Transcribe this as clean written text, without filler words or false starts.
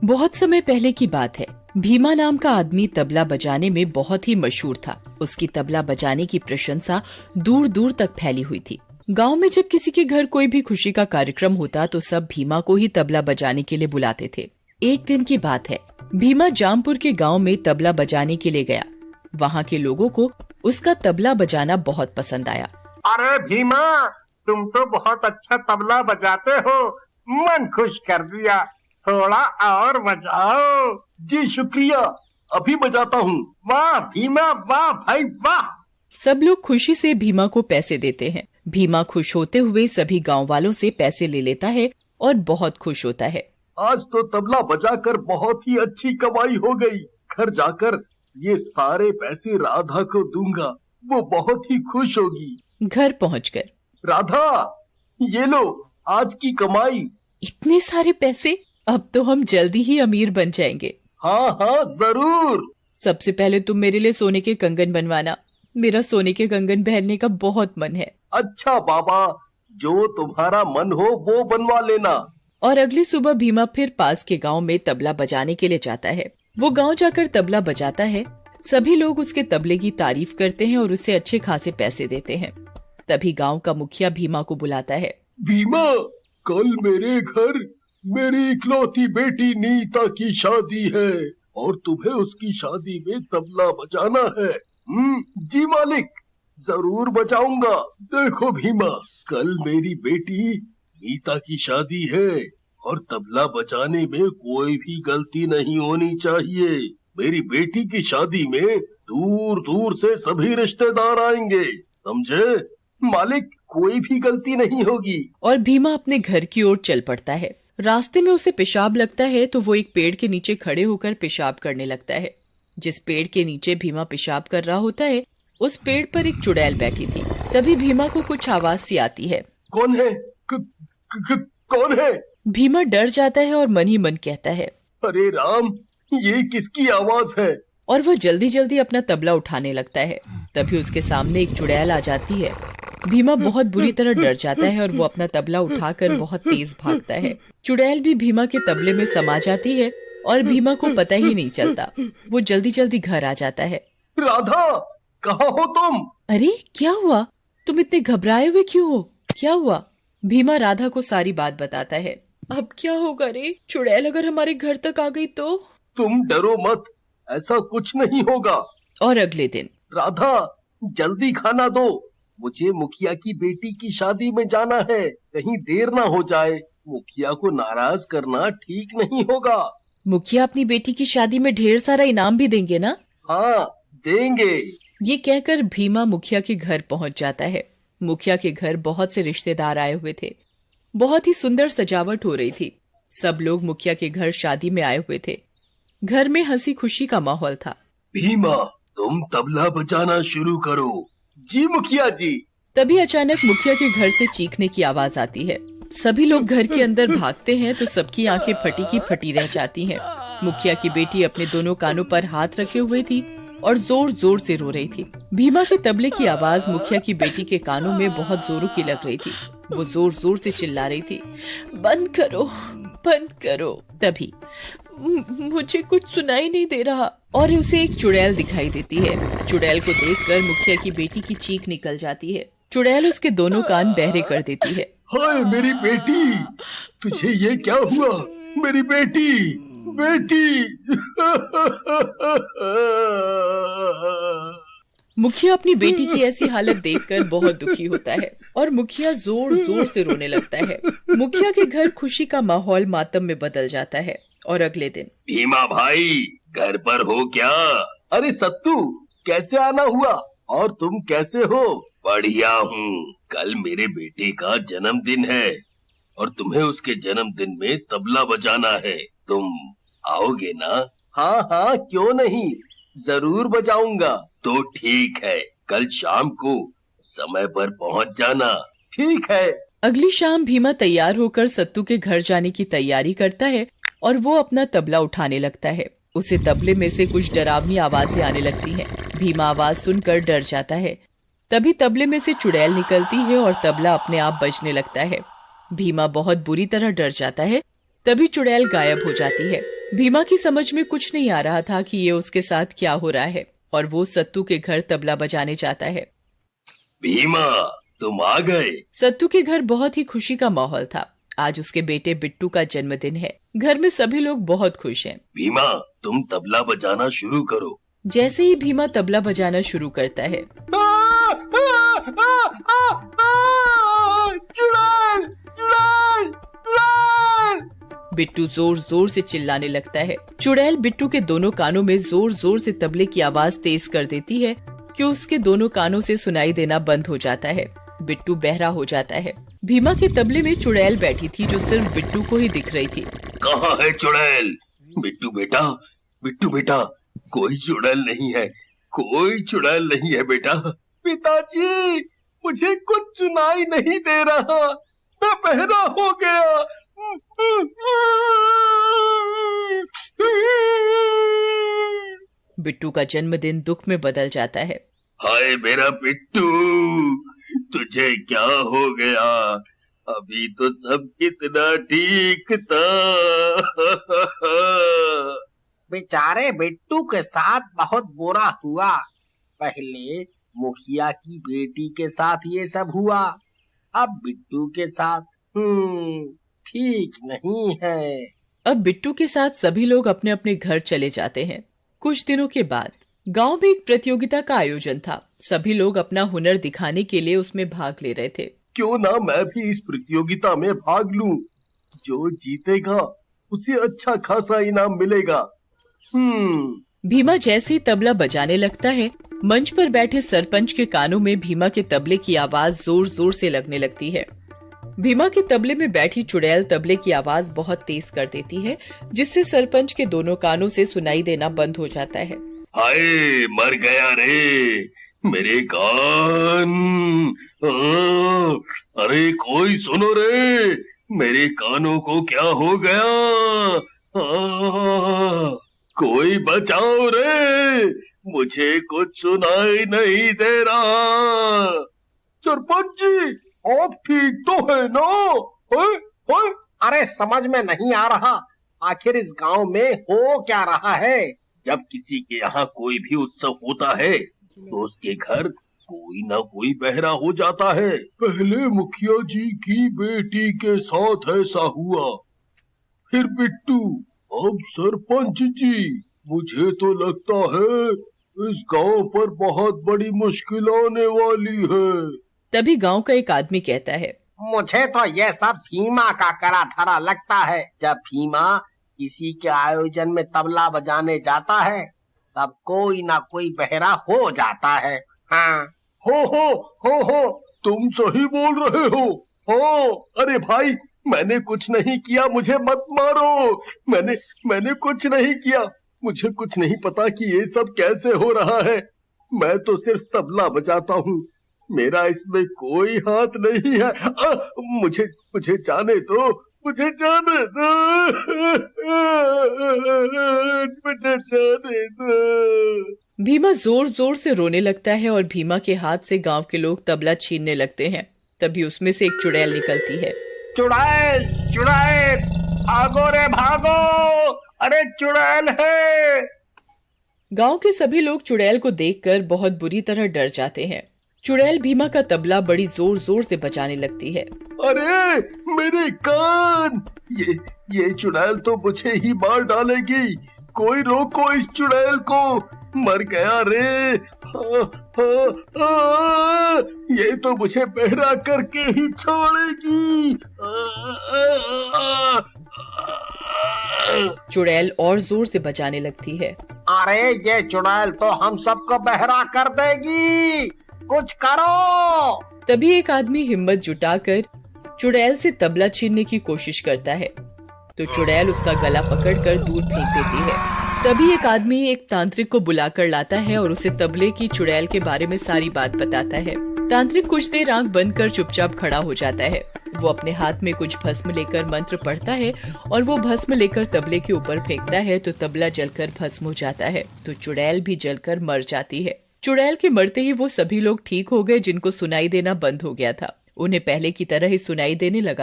बहुत समय पहले की बात है। भीमा नाम का आदमी तबला बजाने में बहुत ही मशहूर था। उसकी तबला बजाने की प्रशंसा दूर दूर तक फैली हुई थी। गांव में जब किसी के घर कोई भी खुशी का कार्यक्रम होता तो सब भीमा को ही तबला बजाने के लिए बुलाते थे। एक दिन की बात है, भीमा जामपुर के गांव में तबला बजाने के लिए गया। वहाँ के लोगों को उसका तबला बजाना बहुत पसंद आया। अरे भीमा, तुम तो बहुत अच्छा तबला बजाते हो, मन खुश कर दिया, थोड़ा और बजाओ। जी शुक्रिया, अभी बजाता हूँ। वाह भीमा, वाह भाई वाह। सब लोग खुशी से भीमा को पैसे देते हैं। भीमा खुश होते हुए सभी गांव वालों से पैसे ले लेता है और बहुत खुश होता है। आज तो तबला बजाकर बहुत ही अच्छी कमाई हो गई। घर जाकर ये सारे पैसे राधा को दूंगा, वो बहुत ही खुश होगी। घर पहुंचकर राधा, ये लो आज की कमाई। इतने सारे पैसे, अब तो हम जल्दी ही अमीर बन जाएंगे। हाँ हाँ जरूर। सबसे पहले तुम मेरे लिए सोने के कंगन बनवाना। मेरा सोने के कंगन पहनने का बहुत मन है। अच्छा बाबा, जो तुम्हारा मन हो वो बनवा लेना। और अगली सुबह भीमा फिर पास के गांव में तबला बजाने के लिए जाता है। वो गांव जाकर तबला बजाता है। सभी लोग उसके तबले की तारीफ करते हैं और उसे अच्छे खासे पैसे देते हैं। तभी गांव का मुखिया भीमा को बुलाता है। भीमा, कल मेरे घर मेरी इकलौती बेटी नीता की शादी है और तुम्हें उसकी शादी में तबला बजाना है। जी मालिक, जरूर बजाऊंगा। देखो भीमा, कल मेरी बेटी नीता की शादी है और तबला बजाने में कोई भी गलती नहीं होनी चाहिए। मेरी बेटी की शादी में दूर दूर से सभी रिश्तेदार आएंगे, समझे? मालिक, कोई भी गलती नहीं होगी। और भीमा अपने घर की ओर चल पड़ता है। रास्ते में उसे पेशाब लगता है तो वो एक पेड़ के नीचे खड़े होकर पेशाब करने लगता है। जिस पेड़ के नीचे भीमा पेशाब कर रहा होता है, उस पेड़ पर एक चुड़ैल बैठी थी। तभी भीमा को कुछ आवाज सी आती है। कौन है? कौन है? भीमा डर जाता है और मन ही मन कहता है, अरे राम, ये किसकी आवाज है? और वो जल्दी जल्दी अपना तबला उठाने लगता है। तभी उसके सामने एक चुड़ैल आ जाती है। भीमा बहुत बुरी तरह डर जाता है और वो अपना तबला उठाकर बहुत तेज भागता है। चुड़ैल भी भीमा के तबले में समा जाती है और भीमा को पता ही नहीं चलता। वो जल्दी जल्दी घर आ जाता है। राधा, कहाँ हो तुम? अरे क्या हुआ? तुम इतने घबराए हुए क्यों हो? क्या हुआ? भीमा राधा को सारी बात बताता है। अब क्या होगा रे? चुड़ैल अगर हमारे घर तक आ गई तो? तुम डरो मत, ऐसा कुछ नहीं होगा। और अगले दिन, राधा, जल्दी खाना दो, मुझे मुखिया की बेटी की शादी में जाना है, कहीं देर ना हो जाए। मुखिया को नाराज करना ठीक नहीं होगा। मुखिया अपनी बेटी की शादी में ढेर सारा इनाम भी देंगे ना? हाँ, देंगे। ये कहकर भीमा मुखिया के घर पहुंच जाता है। मुखिया के घर बहुत से रिश्तेदार आए हुए थे। बहुत ही सुंदर सजावट हो रही थी। सब लोग मुखिया के घर शादी में आए हुए थे। घर में हंसी खुशी का माहौल था। भीमा, तुम तबला बजाना शुरू करो। जी मुखिया जी। तभी अचानक मुखिया के घर से चीखने की आवाज आती है। सभी लोग घर के अंदर भागते हैं तो सबकी आंखें फटी की फटी रह जाती हैं। मुखिया की बेटी अपने दोनों कानों पर हाथ रखे हुए थी और जोर जोर से रो रही थी। भीमा के तबले की आवाज मुखिया की बेटी के कानों में बहुत जोरों की लग रही थी। वो जोर जोर से चिल्ला रही थी, बंद करो, बंद करो। तभी मुझे कुछ सुनाई नहीं दे रहा और उसे एक चुड़ैल दिखाई देती है। चुड़ैल को देखकर मुखिया की बेटी की चीख निकल जाती है। चुड़ैल उसके दोनों कान बहरे कर देती है। हाय मेरी बेटी, तुझे ये क्या हुआ? मेरी बेटी, बेटी। मुखिया अपनी बेटी की ऐसी हालत देखकर बहुत दुखी होता है और मुखिया जोर जोर से रोने लगता है। मुखिया के घर खुशी का माहौल मातम में बदल जाता है। और अगले दिन, भीमा भाई, घर पर हो क्या? अरे सत्तू, कैसे आना हुआ? और तुम कैसे हो? बढ़िया हूँ। कल मेरे बेटे का जन्मदिन है और तुम्हें उसके जन्मदिन में तबला बजाना है। तुम आओगे ना? हाँ हाँ, क्यों नहीं, जरूर बजाऊंगा। तो ठीक है, कल शाम को समय पर पहुँच जाना। ठीक है। अगली शाम भीमा तैयार होकर सत्तू के घर जाने की तैयारी करता है और वो अपना तबला उठाने लगता है। उसे तबले में से कुछ डरावनी आवाजें आने लगती हैं। भीमा आवाज सुनकर डर जाता है। तभी तबले में से चुड़ैल निकलती है और तबला अपने आप बजने लगता है। भीमा बहुत बुरी तरह डर जाता है। तभी चुड़ैल गायब हो जाती है। भीमा की समझ में कुछ नहीं आ रहा था कि ये उसके साथ क्या हो रहा है और वो सत्तू के घर तबला बजाने जाता है। भीमा, तुम आ गए। सत्तू के घर बहुत ही खुशी का माहौल था। आज उसके बेटे बिट्टू का जन्मदिन है। घर में सभी लोग बहुत खुश हैं। भीमा, तुम तबला बजाना शुरू करो। जैसे ही भीमा तबला बजाना शुरू करता है, चुड़ैल, चुड़ैल, चुड़ैल। बिट्टू जोर जोर से चिल्लाने लगता है। चुड़ैल बिट्टू के दोनों कानों में जोर जोर से तबले की आवाज तेज कर देती है कि उसके दोनों कानों से सुनाई देना बंद हो जाता है। बिट्टू बहरा हो जाता है। भीमा के तबले में चुड़ैल बैठी थी जो सिर्फ बिट्टू को ही दिख रही थी। कहाँ है चुड़ैल? बिट्टू बेटा, बिट्टू बेटा, कोई चुड़ैल नहीं है, कोई चुड़ैल नहीं है बेटा। पिताजी, मुझे कुछ सुनाई नहीं दे रहा, मैं बहरा हो गया। बिट्टू का जन्मदिन दुख में बदल जाता है। हाय मेरा बिट्टू, तुझे क्या हो गया? अभी तो सब कितना ठीक था। बेचारे बिट्टू के साथ बहुत बुरा हुआ। पहले मुखिया की बेटी के साथ ये सब हुआ, अब बिट्टू के साथ। ठीक नहीं है। अब बिट्टू के साथ सभी लोग अपने अपने घर चले जाते हैं। कुछ दिनों के बाद गांव में एक प्रतियोगिता का आयोजन था। सभी लोग अपना हुनर दिखाने के लिए उसमें भाग ले रहे थे। क्यों ना मैं भी इस प्रतियोगिता में भाग लूं? जो जीतेगा उसे अच्छा खासा इनाम मिलेगा। भीमा जैसे ही तबला बजाने लगता है, मंच पर बैठे सरपंच के कानों में भीमा के तबले की आवाज जोर जोर से लगने लगती है। भीमा के तबले में बैठी चुड़ैल तबले की आवाज बहुत तेज कर देती है, जिससे सरपंच के दोनों कानों से सुनाई देना बंद हो जाता है। हाय, मर गया रे मेरे कान। अरे कोई सुनो रे, मेरे कानों को क्या हो गया? कोई बचाओ रे, मुझे कुछ सुनाई नहीं दे रहा। सरपंच जी, आप ठीक तो है ना? अरे समझ में नहीं आ रहा, आखिर इस गांव में हो क्या रहा है? जब किसी के यहाँ कोई भी उत्सव होता है तो उसके घर कोई ना कोई बहरा हो जाता है। पहले मुखिया जी की बेटी के साथ ऐसा हुआ, फिर बिट्टू, अब सरपंच जी। मुझे तो लगता है इस गांव पर बहुत बड़ी मुश्किल आने वाली है। तभी गांव का एक आदमी कहता है, मुझे तो यह सब भीमा का करा धरा लगता है। जब भीमा किसी के आयोजन में तबला बजाने जाता है, तब कोई ना कोई बहरा हो जाता है। हाँ, हो, तुम सही बोल रहे हो। हो, अरे भाई, मैंने कुछ नहीं किया, मुझे मत मारो। मैंने कुछ नहीं किया। मुझे कुछ नहीं पता कि ये सब कैसे हो रहा है। मैं तो सिर्फ तबला बजाता हूँ, मेरा इसमें कोई हाथ नहीं है। मुझे जाने दो, मुझे जाने दो, मुझे जाने दो। भीमा जोर जोर से रोने लगता है और भीमा के हाथ से गांव के लोग तबला छीनने लगते हैं। तभी उसमें से एक चुड़ैल निकलती है। चुड़ैल, चुड़ैल, भागो रे भागो, अरे चुड़ैल है। गांव के सभी लोग चुड़ैल को देखकर बहुत बुरी तरह डर जाते हैं। चुड़ैल भीमा का तबला बड़ी जोर जोर से बजाने लगती है। अरे मेरे कान, ये चुड़ैल तो मुझे ही मार डालेगी। कोई रोको इस चुड़ैल को, मर गया रे। ये तो मुझे बहरा करके ही छोड़ेगी। चुड़ैल और जोर से बजाने लगती है। अरे ये चुड़ैल तो हम सबको बहरा कर देगी, कुछ करो। तभी एक आदमी हिम्मत जुटाकर चुड़ैल से तबला छीनने की कोशिश करता है, तो चुड़ैल उसका गला पकड़कर दूर फेंक देती है। तभी एक आदमी एक तांत्रिक को बुलाकर लाता है और उसे तबले की चुड़ैल के बारे में सारी बात बताता है। तांत्रिक कुछ देर आंख बंद कर चुपचाप खड़ा हो जाता है। वो अपने हाथ में कुछ भस्म लेकर मंत्र पढ़ता है और वो भस्म लेकर तबले के ऊपर फेंकता है तो तबला जलकर भस्म हो जाता है, तो चुड़ैल भी जलकर मर जाती है। चुड़ैल के मरते ही वो सभी लोग ठीक हो गए जिनको सुनाई देना बंद हो गया था। उन्हें पहले की तरह ही सुनाई देने लगा।